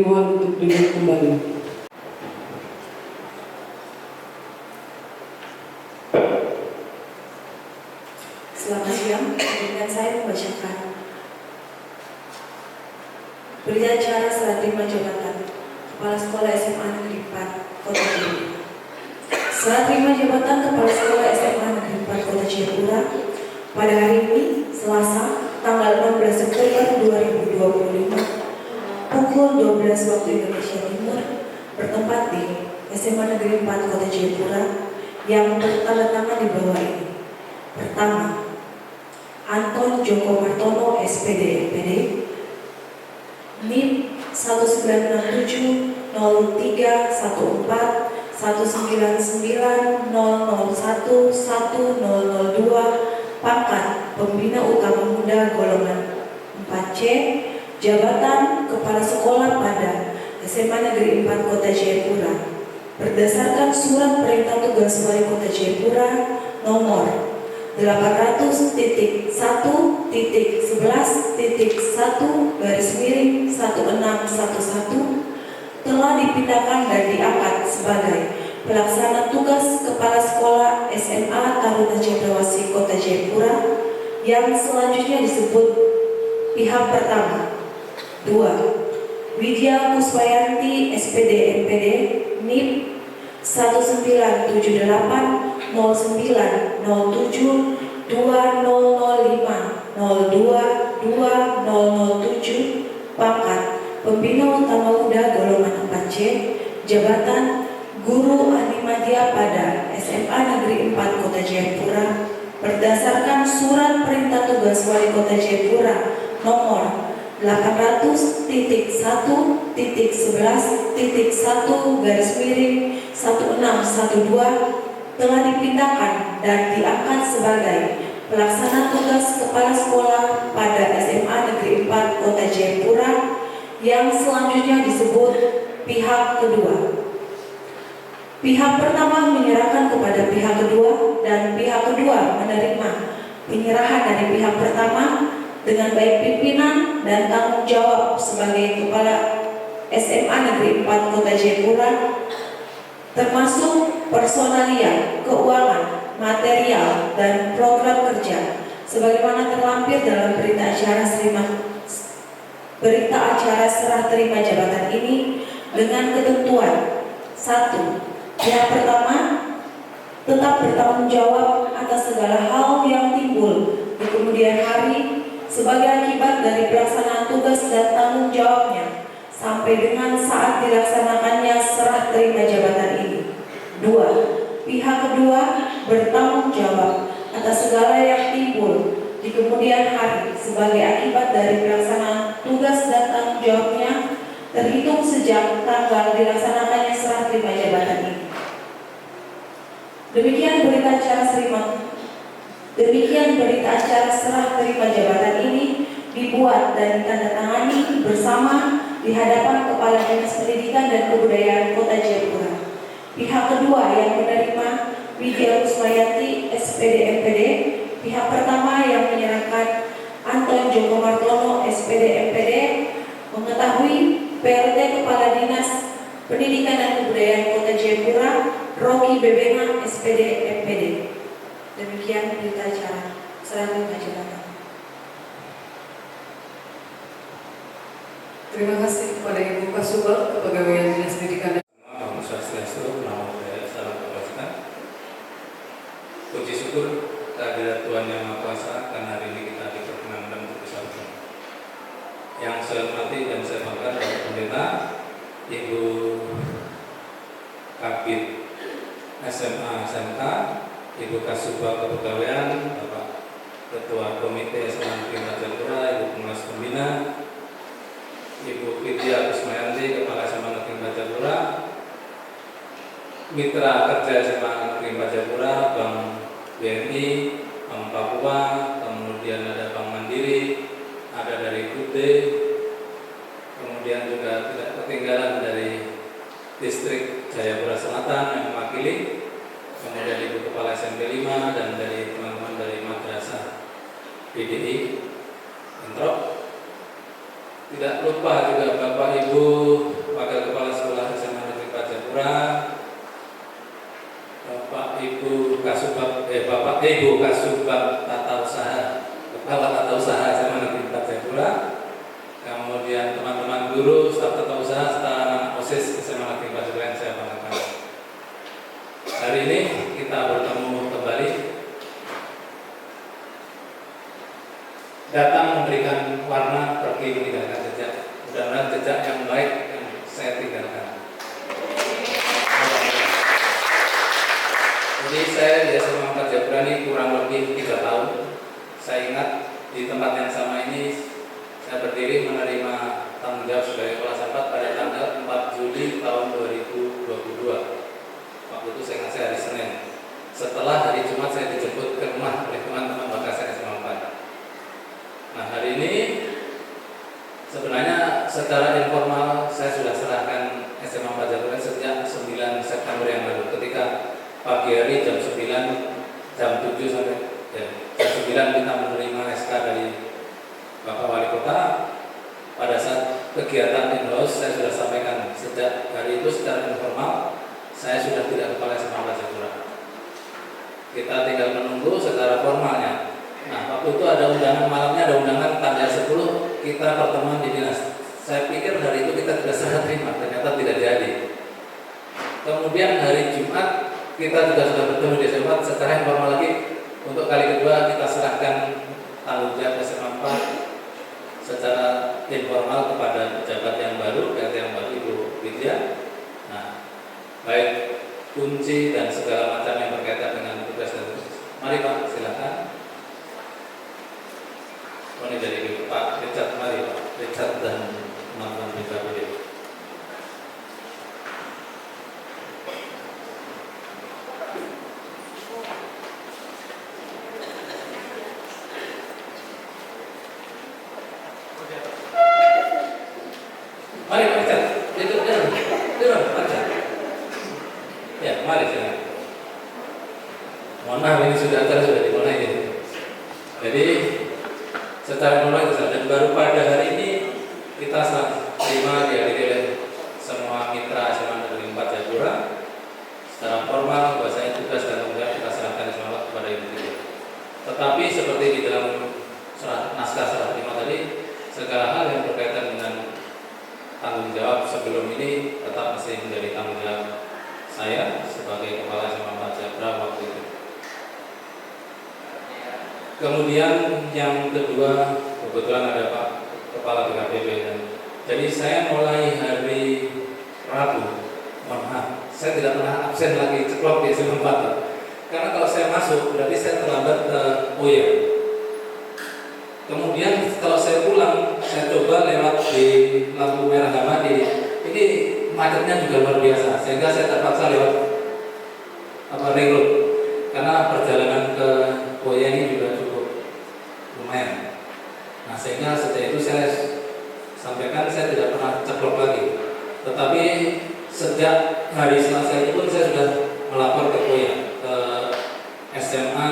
dimohon untuk duduk kembali. Selamat siang, dengan saya membacakan berita acara serah terima jabatan Kepala Sekolah SMA Negeri 4 Kota Jayapura. Serah terima jabatan Kepala Sekolah SMA Negeri 4 Kota Jayapura pada hari ini, Selasa, tanggal 16 September 2025, pukul 12 waktu Indonesia Timur, bertempat di SMA Negeri 4 Kota Jayapura yang bertanda tangan di bawah ini. Pertama, Anton Joko Martono, SPD MPD, NIM 1967 03 14 199 001 1002, pangkat Pembina Utama Muda golongan 4C, jabatan Kepala Sekolah pada SMA Negeri 4 Kota Jayapura, berdasarkan Surat Perintah Tugas Wali Kota Jayapura nomor 800.11.1/1611 telah dipindahkan dan diangkat sebagai pelaksana tugas Kepala Sekolah SMA Taruna Cendrawasih Kota Jayapura yang selanjutnya disebut pihak pertama. 2. Widya Kuswayanti, SPD MPD, NIM 1978 09 07 2005 02 2007, pangkat Pembina Utama Muda golongan 4C, jabatan Guru Ahli Madya pada SMA Negeri 4 Kota Jayapura, berdasarkan Surat Perintah Tugas Wali Kota Jayapura nomor 800.11.1/1612 telah dipindahkan dan diangkat sebagai pelaksana tugas Kepala Sekolah pada SMA Negeri 4 Kota Jayapura yang selanjutnya disebut pihak kedua. Pihak pertama menyerahkan kepada pihak kedua dan pihak kedua menerima penyerahan dari pihak pertama dengan baik pimpinan dan tanggung jawab sebagai Kepala SMA Negeri 4 Kota Jayapura, termasuk personalia, keuangan, material, dan program kerja sebagaimana terlampir dalam berita acara serah terima jabatan ini dengan ketentuan: 1. Pihak pertama tetap bertanggung jawab atas segala hal yang timbul di kemudian hari sebagai akibat dari pelaksanaan tugas dan tanggung jawabnya sampai dengan saat dilaksanakannya serah terima jabatan ini. 2. Pihak kedua bertanggung jawab atas segala yang timbul di kemudian hari sebagai akibat dari pelaksanaan tugas dan tanggung jawabnya terhitung sejak tanggal dilaksanakannya serah terima jabatan ini. Demikian berita acara serah terima jabatan ini dibuat dan ditandatangani bersama di hadapan Kepala Dinas Pendidikan dan Kebudayaan Kota Jayapura. Pihak kedua yang menerima Widya Kuswayanti, SPD MPD. Pihak pertama yang menyerahkan Anton Joko Martono, SPD MPD, mengetahui PLT Kepala Dinas Pendidikan dan Kebudayaan Kota Jayapura, Rocky Bebena, SPD MPD. Demikian berita acara serah terima jabatan. Terima kasih kepada Ibu Kasubag, Kepegawaian Dinas Pendidikan. Nama Swastiastu, nama budaya, salam kebajikan. Puji syukur kehadirat Tuhan Yang Maha Kuasa karena hari ini kita diperkenankan untuk bersama. Yang saya hormati dan saya banggakan Bapak Pendeta, Ibu Kabid SMA SMK, Ibu Kasubag Kepegawaian, Bapak Ketua Komite SMA Negeri Jayapura, Ibu Pengawas Pembina, Ibu Widya Kuswayanti, Kepala SMA Negeri Jayapura, Mitra Kerja SMA Negeri Jayapura, Bank BNI, Bank Papua, kemudian ada Bank Mandiri, ada dari Kude, kemudian juga tidak ketinggalan dari Distrik Jayapura Selatan yang mewakili, kemudian Ibu Kepala SMP 5 dan dari teman-teman dari Madrasah PDI Entrok. Tidak lupa juga Bapak Ibu Wakil Kepala Sekolah SMA Negeri Pajapura, Bapak Ibu Kasubag Tata Usaha, Kepala Tata Usaha SMA Negeri Pajapura, kemudian teman-teman guru, staf tata usaha, serta anak OSIS SMA Negeri Pajapura yang saya banggakan. Hari ini kita bertemu kembali, datang memberikan warna, pergi meninggalkan jejak. Mudah-mudahan jejak yang baik yang saya tinggalkan. Jadi saya di SMA Pajapura ini kurang lebih 3 tahun. Saya ingat di tempat yang sama ini saya berdiri menerima tanggung jawab sebagai kepala sekolah pada tanggal 4 Juli tahun 2022. Waktu itu saya ngasih hari Senin. Setelah hari Jumat saya dijemput ke rumah oleh teman-teman bekas SMA 4. Nah, hari ini sebenarnya secara informal saya sudah serahkan SMA Pajapura sejak 9 September yang lalu, ketika pagi hari jam 9, jam 7 sampai jam 9 kita menerima SK dari Bapak Wali Kota. Pada saat kegiatan in-house saya sudah sampaikan sejak hari itu secara informal saya sudah tidak kepala SMA Pajapura. Kita tinggal menunggu secara formalnya. Nah, waktu itu ada undangan, malamnya ada undangan tanggal 10 kita pertemuan di dinas. Saya pikir hari itu kita tidak serah terima, ternyata tidak jadi. Kemudian hari Jumat kita juga sudah bertemu di SMA secara informal lagi. Untuk kali kedua kita serahkan tanggung jawab SMA 4 secara informal kepada pejabat yang baru, PLT yang baru, Ibu Widya. Nah, baik kunci dan segala macam yang berkaitan dengan tugas dan tugas. Mari Pak, silakan. Oh, ini dari Pak Richard, mari Pak Richard dan teman-teman BKPD. Mari Pak Richard, duduk aja. Ya, mari silakan. Mohon maaf ini acara sudah dimulai gitu. Jadi secara mulai dan baru pada hari ini kita terima dihadiri oleh semua mitra SMA Negeri 4 Jayapura secara formal bahwasanya tugas dan tanggung jawab kita serahkan semua kepada Ibu Widya. Tetapi seperti di dalam naskah serah terima tadi, segala hal yang berkaitan dengan tanggung jawab sebelum ini tetap masih menjadi tanggung jawab saya sebagai kepala SMA 4 Jayapura waktu itu. Kemudian yang kedua, kebetulan ada Pak Kepala BKPB dan jadi saya mulai hari Rabu, mohon maaf, saya tidak pernah absen lagi ceklok di SMA 4. Karena kalau saya masuk berarti saya terlambat ke Oya. Kemudian kalau saya pulang, saya coba lewat di lampu merah Hamadi. Ini macetnya juga luar biasa, sehingga saya terpaksa lewat ring road. Karena perjalanan ke Oya ini juga cukup lumayan. Nah, sehingga sejak itu saya sampaikan saya tidak pernah ceklok lagi. Tetapi sejak hari Selasa itu pun saya sudah melapor ke Koya, ke SMA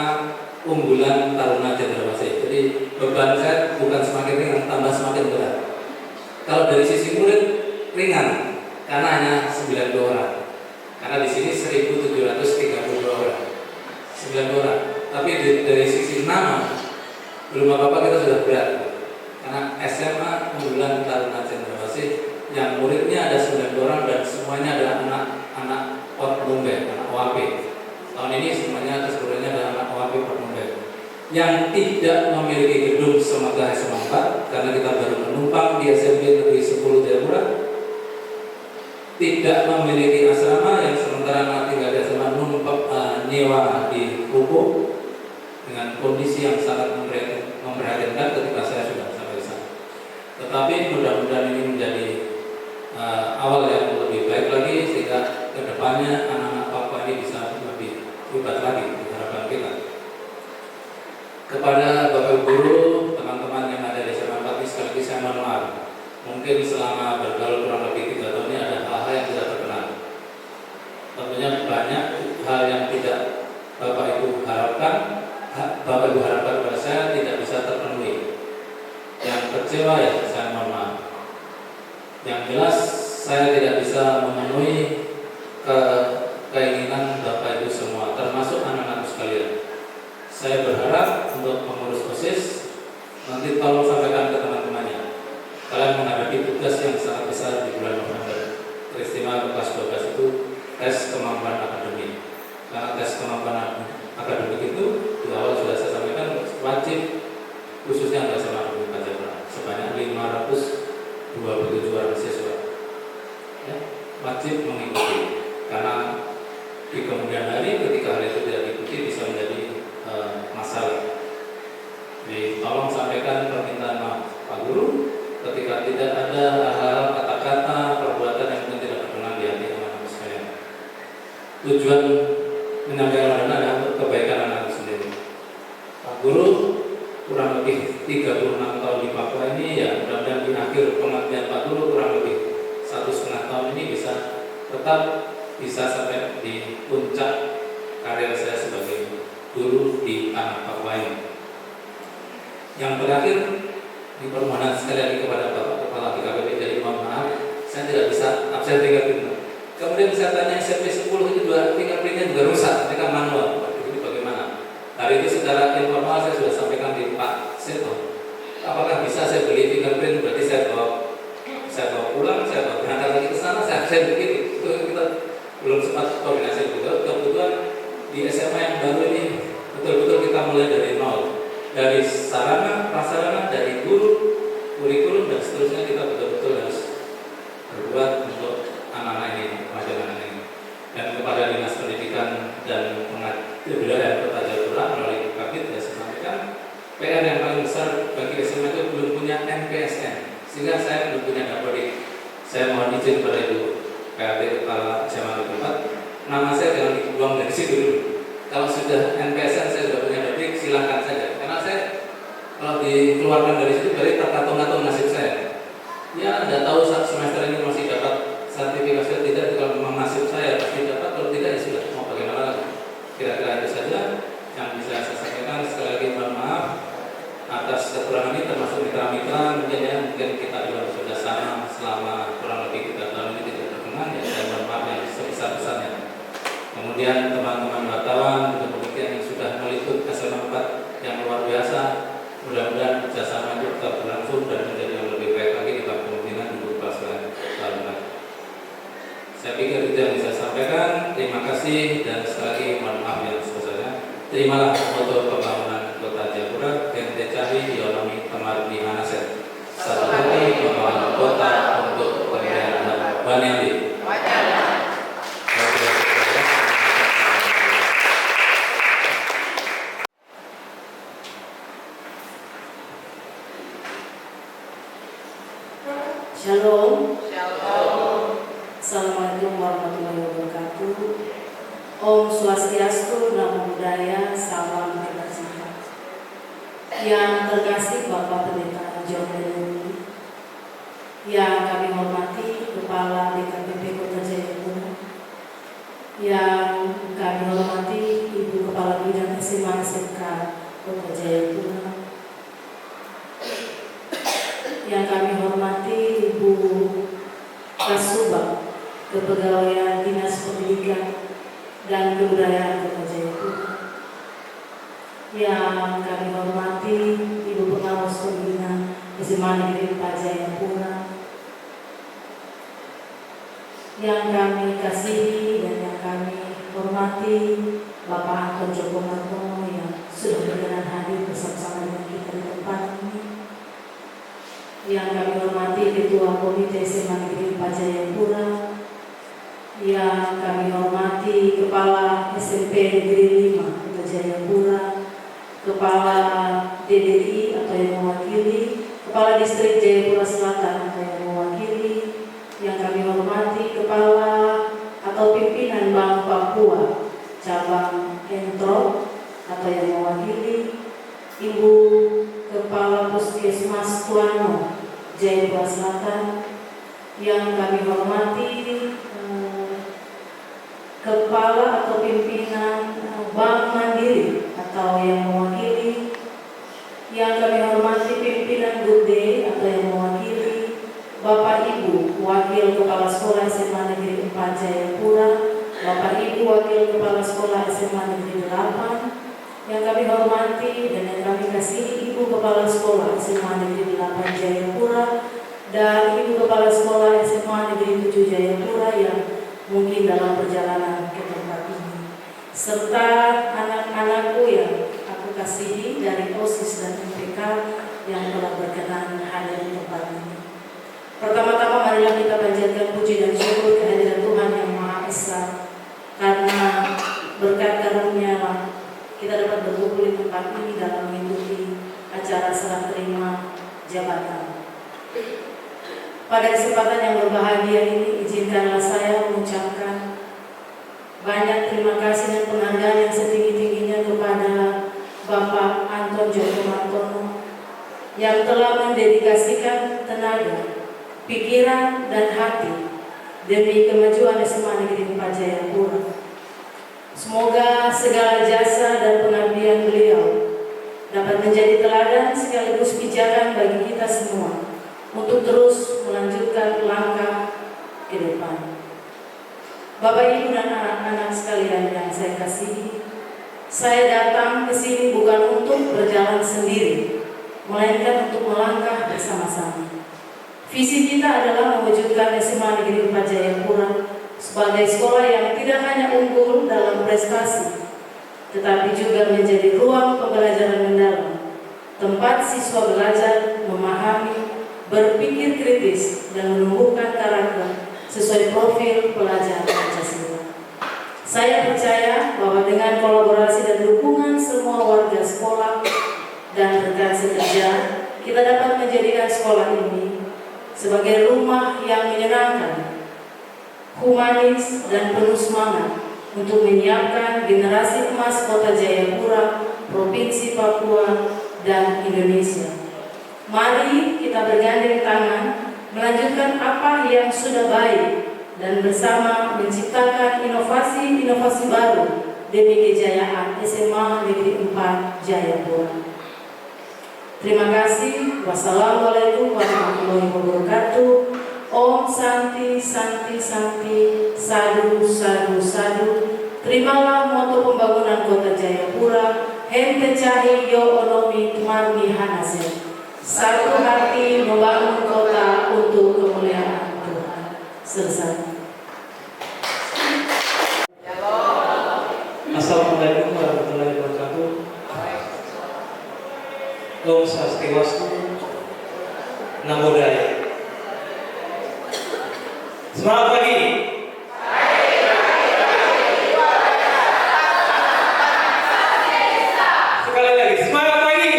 Unggulan Taruna Cendrawasih. Jadi beban saya bukan semakin ringan, tambah semakin berat. Kalau dari sisi murid ringan, karena hanya 92 orang. Karena di sini 1.732 orang. 9 orang. Tapi dari sisi nama, belum apa-apa kita sudah berat. Karena SMA Unggulan Taruna Cendrawasih yang muridnya ada 9 orang dan semuanya adalah anak-anak Portumbe, anak OAP. Tahun ini semuanya keseluruhannya adalah anak OAP Portumbe yang tidak memiliki gedung semata SMA 4 karena kita baru menumpang di SMP Negeri 10 Jayapura. Tidak memiliki asrama yang sementara anak tinggal di asrama nyewa di Ruko dengan kondisi yang sangat memprihatinkan ketika saya sudah sampai di sana. Tetapi mudah-mudahan ini menjadi awal yang lebih baik lagi sehingga kedepannya anak-anak Papua ini bisa lebih hebat lagi di harapan kita. Kepada Bapak Guru, teman-teman yang ada di SMA 4 ini sekali lagi saya mohon maaf. Mungkin selama bergaul kurang lebih 3 tahun ini ada hal-hal yang tidak terkenal. Tentunya banyak hal yang tidak Bapak Ibu harapkan, kepada saya tidak bisa terpenuhi. Yang kecewa ya saya mohon maaf. Yang jelas saya tidak bisa memenuhi keinginan Bapak Ibu semua, termasuk anak-anak sekalian. Saya berharap untuk pengurus OSIS nanti tolong sampaikan ke teman-temannya. Kalian menghadapi tugas yang sangat besar di bulan November. Peristiwa kelas 12 itu tes kemampuan akademik. Karena tes kemampuan akademik itu di awal sudah saya sampaikan wajib, khususnya untuk SMA Negeri Pajapura, sebanyak 527 orang siswa ya, wajib mengikuti. Karena di kemudian hari ketika hal itu tidak diikuti bisa menjadi masalah. Jadi tolong sampaikan permintaan maaf Pak Guru ketika tidak ada hal-hal kata-kata, perbuatan yang mungkin tidak berkenan di hati anak-anak sekalian. Tujuan menyampaikan adalah untuk kebaikan anak sendiri. Pak Guru kurang lebih 36 tahun di Papua ini, ya mudah-mudahan di akhir pengabdian Pak Guru kurang lebih 1,5 tahun ini bisa sampai di puncak karir saya sebagai guru di tanah Papua ini. Yang terakhir, di permohonan sekali lagi kepada Bapak Kepala BKPP, jadi mohon maaf, saya tidak bisa absen fingerprint. Kemudian saya tanya SMP 10 itu juga fingerprintnya juga rusak, mereka manual. Waduh, ini bagaimana? Hari itu secara informal saya sudah sampaikan di Pak Seto. Apakah bisa saya beli fingerprint? Berarti saya bawa pulang, saya bawa berangkat lagi ke sana, saya absen begitu. Itu kita belum sempat koordinasi betul. Kebetulan di SMA yang baru ini betul-betul kita mulai dari nol. Dari sarana, prasarana, dari guru, kurikulum dan seterusnya kita betul-betul harus berbuat untuk anak-anak ini, anak-anak ini. Dan kepada Dinas Pendidikan dan Kebudayaan Kota Jayapura melalui Kabid saya sampaikan PR yang paling besar bagi SMA itu belum punya MPSN, sehingga saya belum punya dapodik. Saya mohon izin kepada Ibu PAT Kepala SMA Negeri 4, nama saya jangan dibuang dari situ dulu. Kalau sudah MPSN saya sudah punya dapodik, silakan saja. Karena saya kalau dikeluarkan dari situ berarti tergantung nasib saya. Ya, Anda tahu saat semester ini masih dapat sertifikasi atau tidak, kalau memang nasib saya pasti dapat, kalau tidak ya sudah, mau bagaimana lagi. Kira-kira itu saja yang bisa saya sampaikan. Sekali lagi mohon maaf atas kekurangan ini, termasuk mitra-mitra mungkin kita juga bekerja sama selama kurang lebih 3 tahun ini tidak berkenan, ya saya mohon maaf yang sebesar-besarnya. Kemudian teman-teman wartawan dan pemikiran yang sudah meliput SMA 4 yang luar biasa, mudah-mudahan kerjasama itu tetap berlangsung dan menjadi yang lebih baik lagi di kepemimpinan Ibu Kepala Sekolah. Saya pikir itu yang bisa saya sampaikan. Terima kasih dan sekali lagi mohon maaf yang sebesarnya. Terimalah foto pembangunan Kota Jayapura, Gente Cahi, Yonomi, Temar, di Hanaset. Satu hati membangun kota untuk pemerintahan Banyali. Shalom. Assalamualaikum warahmatullahi wabarakatuh. Om Swastiastu, Namo Buddhaya, Salam Kebajikan. Yang terkasih Bapak Pendeta John Denny, yang kami hormati Kepala BKPP Kota Jayapura, yang kami hormati Ibu Kepala Bidang SMA SMK Kota Jayapura, yang kami hormati Ibu Kasubag Kepegawaian Dinas Pendidikan dan Kebudayaan Kota Jayapura, yang kami hormati Ibu Pengawas Pembina SMA Negeri Jayapura, yang kami kasihi dan yang kami hormati Bapak Anton Joko Martono yang sudah berkenan hadir bersama-sama dengan kita di tempat ini, yang kami hormati Ketua Komite SMA Negeri Jayapura, yang kami hormati Kepala SMP Negeri 5 Kota Jayapura, Kepala DDI atau yang mewakili, Kepala Distrik Jayapura Selatan atau yang mewakili, yang kami hormati Kepala atau Pimpinan Bank Papua Cabang Entro atau yang mewakili, Ibu Kepala Puskesmas Tuano Jayapura Selatan, yang kami hormati Kepala atau Pimpinan Bank Mandiri atau yang mewakili, yang kami hormati Pimpinan Gude atau yang mewakili, Bapak Ibu Kepala Sekolah SMA Negeri 8, yang kami hormati dan yang kami kasihi Ibu Kepala Sekolah SMA Negeri 8 Jayapura dan Ibu Kepala Sekolah SMA Negeri 7 Jayapura yang mungkin dalam perjalanan ke tempat ini, serta anak-anakku yang aku kasihi dari OSIS dan MPK yang telah berkenan hadir di tempat ini. Pertama-tama marilah kita panjatkan puji dan syukur kehadiran Tuhan yang Maha Esa, karena berkat karunia kita dapat berkumpul di tempat ini dalam mengikuti acara serah terima jabatan. Pada kesempatan yang berbahagia ini, izinkanlah saya mengucapkan banyak terima kasih dan penghargaan yang setinggi-tingginya kepada Bapak Anton Joko Martono yang telah mendedikasikan tenaga, pikiran, dan hati demi kemajuan SMA Negeri 4 Jayapura. Semoga segala jasa dan pengabdian beliau dapat menjadi teladan sekaligus pijakan bagi kita semua untuk terus melanjutkan langkah ke depan. Bapak, Ibu, dan anak-anak sekalian yang saya kasihi, saya datang ke sini bukan untuk berjalan sendiri, melainkan untuk melangkah bersama-sama. Visi kita adalah mewujudkan SMA Negeri 4 Jayapura sebagai sekolah yang tidak hanya unggul dalam prestasi, tetapi juga menjadi ruang pembelajaran mendalam, tempat siswa belajar, memahami, berpikir kritis, dan menumbuhkan karakter sesuai profil pelajar Pancasila. Saya percaya bahwa dengan kolaborasi dan dukungan semua warga sekolah dan rekan sekerja, kita dapat menjadikan sekolah ini sebagai rumah yang menyenangkan, humanis, dan penuh semangat untuk menyiapkan generasi emas Kota Jayapura, Provinsi Papua, dan Indonesia. Mari kita bergandeng tangan melanjutkan apa yang sudah baik dan bersama menciptakan inovasi-inovasi baru demi kejayaan SMA Negeri 4 Jayapura. Terima kasih. Wassalamualaikum warahmatullahi wabarakatuh. Om Santi Santi Santi, Sadu Sadu Sadu. Terimalah moto pembangunan Kota Jayapura, Hente Cahyo Onomi Tumarni Hanase. Satu hati membangun kota untuk kemuliaan Tuhan. Selesai. Assalamualaikum warahmatullahi wabarakatuh. Om Swastiastu, Namo Buddhaya. Semangat pagi. Sekali lagi, semangat pagi.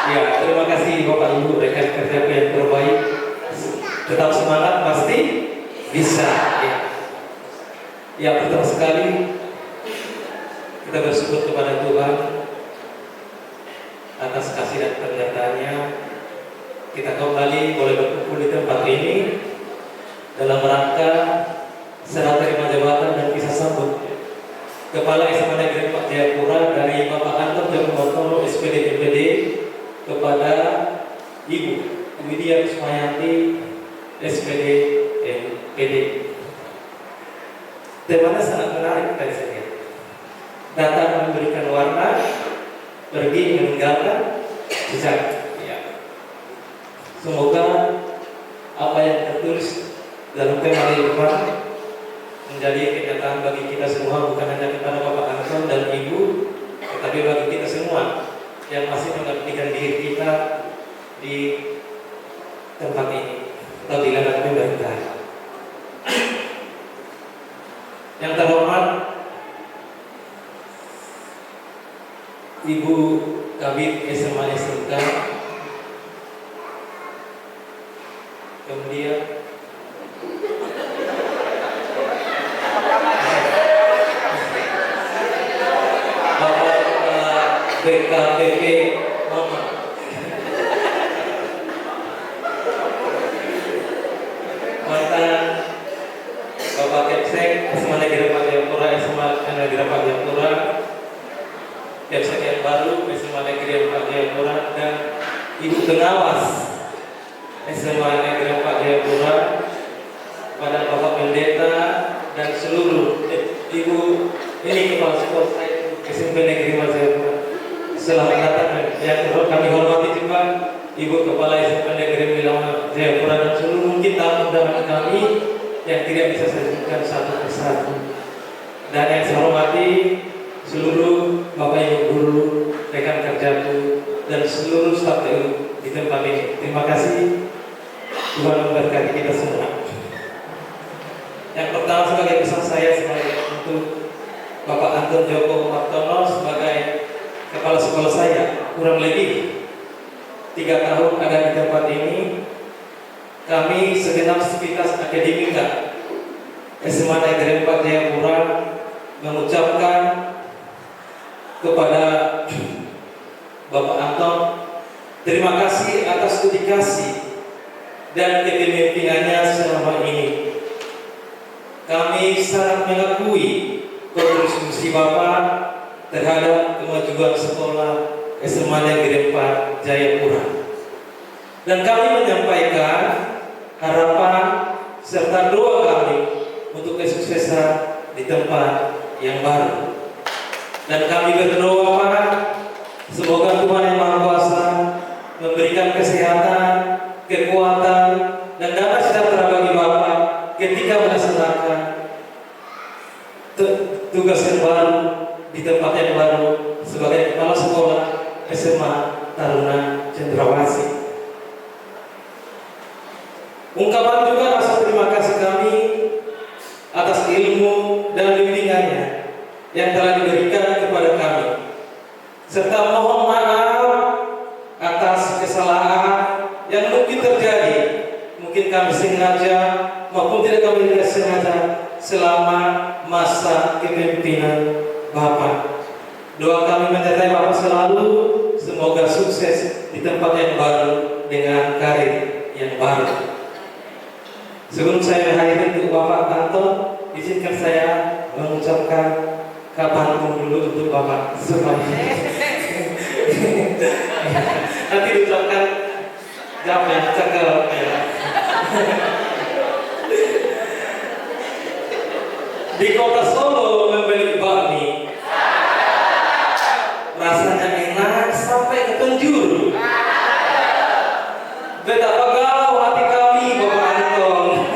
Ya, terima kasih Bapak Ibu rekan kerja yang terbaik. Tetap semangat, pasti bisa. Ya, pertama sekali kita bersyukur kepada Tuhan atas kasih dan penyertaannya. Kita kembali boleh berkumpul di tempat ini dalam rangka serah terima jabatan dan kisah sambut Kepala SMA Negeri 4 Jayapura dari Bapak Anton Joko Martono SPD MPD kepada Ibu Widya Kusmayati SPD MPD. Temanya sangat menarik tadi saya lihat. Datang memberikan warna, pergi meninggalkan jejak. Ya. Semoga apa yang tertulis dalam tema Al-Quran menjadi kenyataan bagi kita semua, bukan hanya kepada Bapak Anton dan Ibu, tetapi bagi kita semua yang masih mengabdikan diri kita di tempat ini atau di ladang pemerintahan. Yang terhormat Ibu Kabid SMA SMK, kemudian Bapak BKPP Muhammad, mantan Bapak Kepsek SMA Negeri 4 Jayapura, SMA Negeri 4 Jayapura, Kepsek yang baru SMA Negeri 4 Jayapura, dan Ibu Pengawas SMA Negeri 4 Jayapura, pada Bapak Pendeta dan seluruh ibu ini kepala sekolah SMP Negeri 5 Jayapura. Selamat datang yang kami hormati juga Ibu Kepala SMP Negeri 5 Jayapura dan seluruh mungkin tamu undangan kami yang tidak bisa saya sebutkan satu persatu. Dan yang saya hormati seluruh Bapak Ibu guru, rekan kerjaku, dan seluruh staf TU di tempat ini. Terima kasih, Tuhan memberkati kita semua. Yang pertama sebagai pesan saya sebagai untuk Bapak Anton Joko Martono sebagai kepala sekolah saya, kurang lebih 3 tahun ada di tempat ini. Kami segenap sivitas akademika SMA Negeri 4 Jayapura mengucapkan kepada Bapak Anton terima kasih atas dedikasi dan kepemimpinannya selama ini. Kami sangat mengakui kontribusi Bapak terhadap kemajuan sekolah SMA Negeri 4 Jayapura. Dan kami menyampaikan harapan serta doa kami untuk kesuksesan di tempat yang baru. Dan kami berdoa Pak, semoga Tuhan Yang Maha Kuasa memberikan kesehatan, kekuatan, dan damai sejahtera bagi Bapak ketika melaksanakan tugas yang baru di tempat yang baru sebagai kepala sekolah SMA Taruna Cendrawasih. Ungkapan juga rasa terima kasih kami atas ilmu dan bimbingannya yang telah diberikan kepada kami, serta mohon maaf atas kesalahan yang mungkin terjadi, mungkin kami sengaja maupun tidak kami tidak sengaja selama masa kepemimpinan Bapak. Doa kami menyertai Bapak selalu, semoga sukses di tempat yang baru dengan karir yang baru. Sebelum saya mengakhiri untuk Bapak Anton, izinkan saya mengucapkan kapan dulu untuk Bapak supaya nanti diucapkan jam yang cakep ya. Di kota Solo membeli bakmi, rasanya enak sampai ke penjuru. Betapa galau hati kami Bapak Anton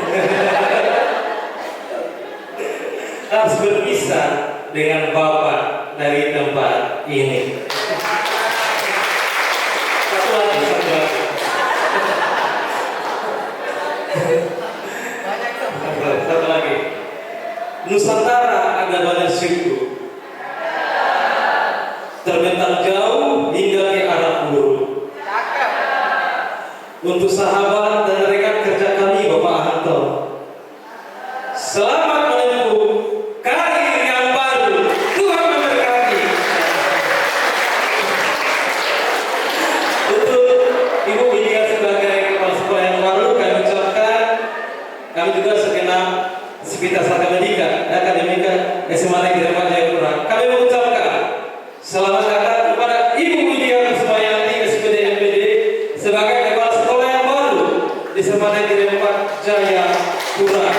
harus berpisah dengan Bapak dari tempat ini. Satu lagi. Satu lagi. Nusantara ada banyak suku, terbentang jauh hingga ke arah Buru. Untuk sahabat dan rekan kerja kami Bapak Anton, selamat menempuh karir yang baru. Tuhan memberkati. Untuk Ibu Widya sebagai kepala sekolah yang baru, kami ucapkan, kami juga segenap sivitas akademika SMA Negeri 4 Jayapura, kami mengucapkan selamat datang kepada Ibu Widya Kusmayanti SPD MPD sebagai kepala sekolah yang baru di SMA Negeri 4 Jayapura.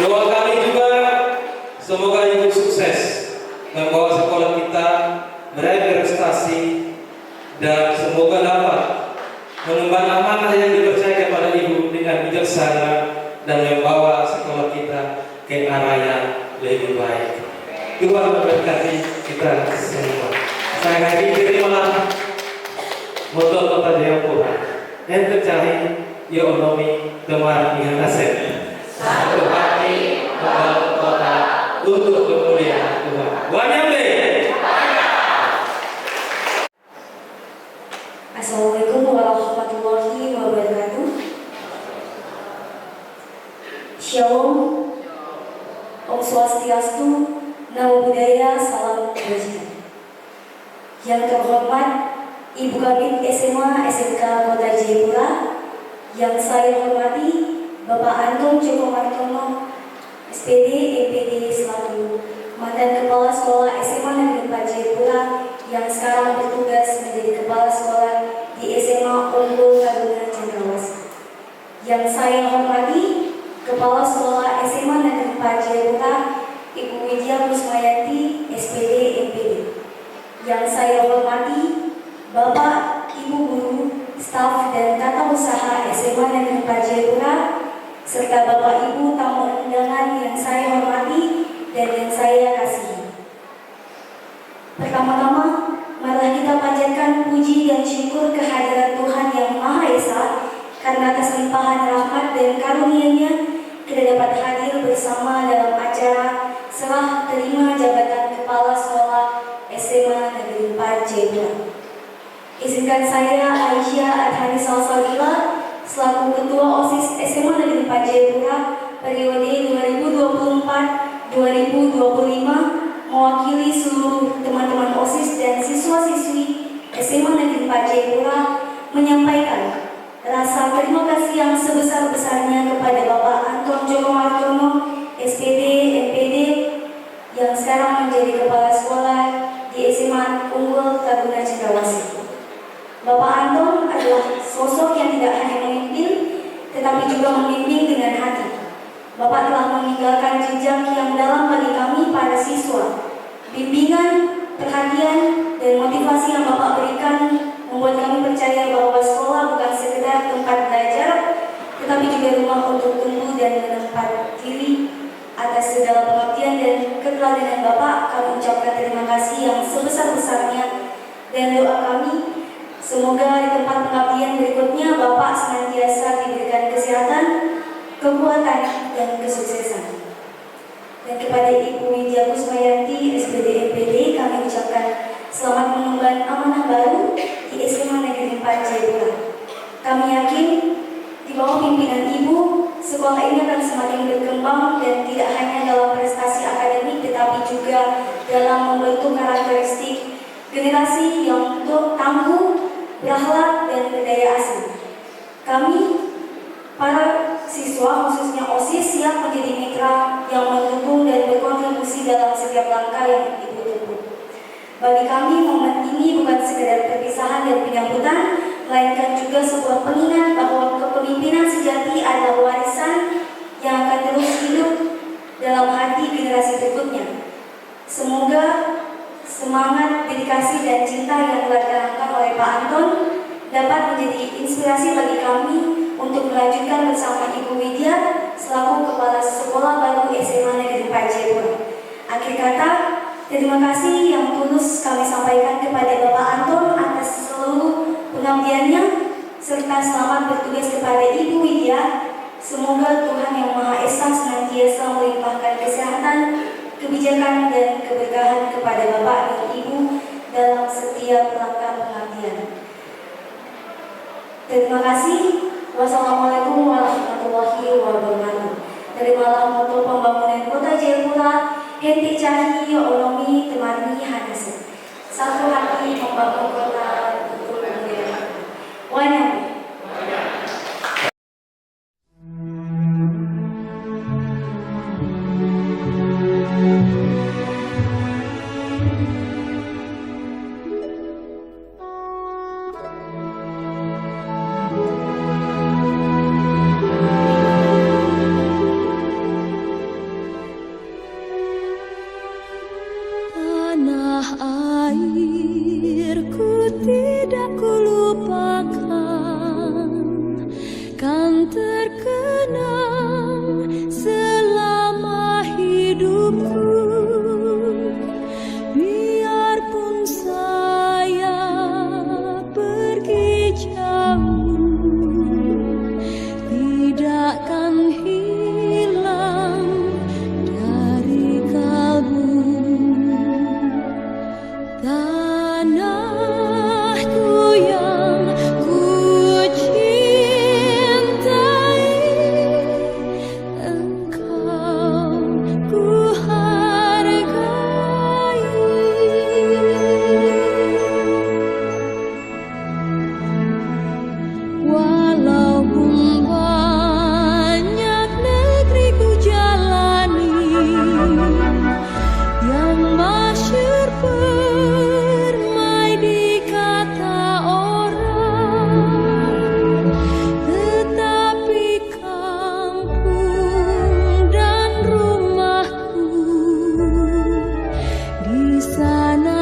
Doa kami juga semoga Ibu sukses membawa sekolah kita meraih prestasi dan semoga dapat mengemban amanah yang dipercaya kepada Ibu dengan bijaksana dan membawa sekolah kita ke arah yang lebih baik. Tuhan memberkati kita semua. Saya akhiri malam motor Kota Jayapura yang tercari ekonomi kemar dengan aset. Satu hati membangun kota untuk kemuliaan Tuhan. Wanyambe. Assalamualaikum warahmatullahi wabarakatuh. Shalom, Om Swastiastu, Namo Buddhaya, Salam Kebajikan. Yang terhormat Ibu Kabid SMA SMK Kota Jayapura, yang saya hormati Bapak Anton Joko Martono, SPD MPD selaku mantan Kepala Sekolah SMA Negeri 4 Jayapura yang sekarang bertugas menjadi Kepala Sekolah di SMA Yang saya hormati Kepala Sekolah SMA Negeri 4 Jayapura, Ibu Widya Kusmayanti, SPD MPD. Yang saya hormati Bapak, Ibu guru, staf dan tata usaha SMA Negeri 4 Jayapura, serta Bapak Ibu tamu undangan yang saya hormati dan yang saya kasihi. Pertama-tama, marilah kita panjatkan puji dan syukur kehadirat Tuhan Yang Maha Esa karena atas limpahan rahmat dan karunia-Nya kita dapat hadir bersama dalam acara serah terima jabatan Kepala Sekolah SMA Negeri 4 Jayapura. Izinkan saya, Aisyah Adhani Salsabila, selaku Ketua OSIS SMA Negeri 4 Jayapura periode 2024-2025, mewakili seluruh teman-teman OSIS dan siswa-siswi SMA Negeri 4 Jayapura menyampaikan rasa terima kasih yang sebesar-besarnya kepada Bapak Anton Joko Martono, SPD, MPD, yang sekarang menjadi Kepala Sekolah di SMA Unggul Taruna Cendrawasih. Bapak Anton adalah sosok yang tidak hanya memimpin, tetapi juga membimbing dengan hati. Bapak telah meninggalkan jejak yang dalam bagi kami para siswa. Bimbingan, perhatian, dan motivasi yang Bapak berikan membuat kami percaya bahwa sekolah bukan sekedar tempat belajar, tetapi juga rumah untuk tumbuh dan menempat diri. Atas segala pengabdian dan keteladanan Bapak, kami ucapkan terima kasih yang sebesar-besarnya dan doa kami semoga di tempat pengabdian berikutnya Bapak senantiasa diberikan kesehatan, kekuatan, dan kesuksesan. Dan kepada Ibu Widya Kusmayanti, SPD MPD, kami ucapkan selamat mengemban amanah baru di SMA Negeri 4 Jayapura. Kami yakin di bawah pimpinan Ibu, sekolah ini akan semakin berkembang dan tidak hanya dalam prestasi akademik, tetapi juga dalam membentuk karakteristik generasi yang tangguh, berakhlak, dan berdaya asli. Kami, para siswa, khususnya OSIS, siap menjadi mitra yang mendukung dan berkontribusi dalam setiap langkah yang Ibu tempuh. Bagi kami, momen ini bukan sekedar perpisahan dan penyambutan, melainkan juga sebuah pengingat bahwa kepemimpinan sejati adalah warisan yang akan terus hidup dalam hati generasi berikutnya. Semoga semangat, dedikasi, dan cinta yang telah ditanamkan oleh Pak Anton dapat menjadi inspirasi bagi kami untuk melanjutkan bersama Ibu Widya selaku Kepala Sekolah Baru SMA Negeri 4 Jayapura. Akhir kata, terima kasih yang tulus kami sampaikan kepada Bapak Anton atas seluruh pengabdiannya, serta selamat bertugas kepada Ibu Widya. Semoga Tuhan Yang Maha Esa senantiasa melimpahkan kesehatan, kebijakan, dan keberkahan kepada Bapak dan Ibu dalam setiap langkah pengabdian. Terima kasih. Wassalamualaikum warahmatullahi wabarakatuh. Terimalah moto pembangunan Kota Jayapura, Henti Cahi Onomi Temani Hanase. Satu hati membangun kota untuk kemudian. Wanyam. sana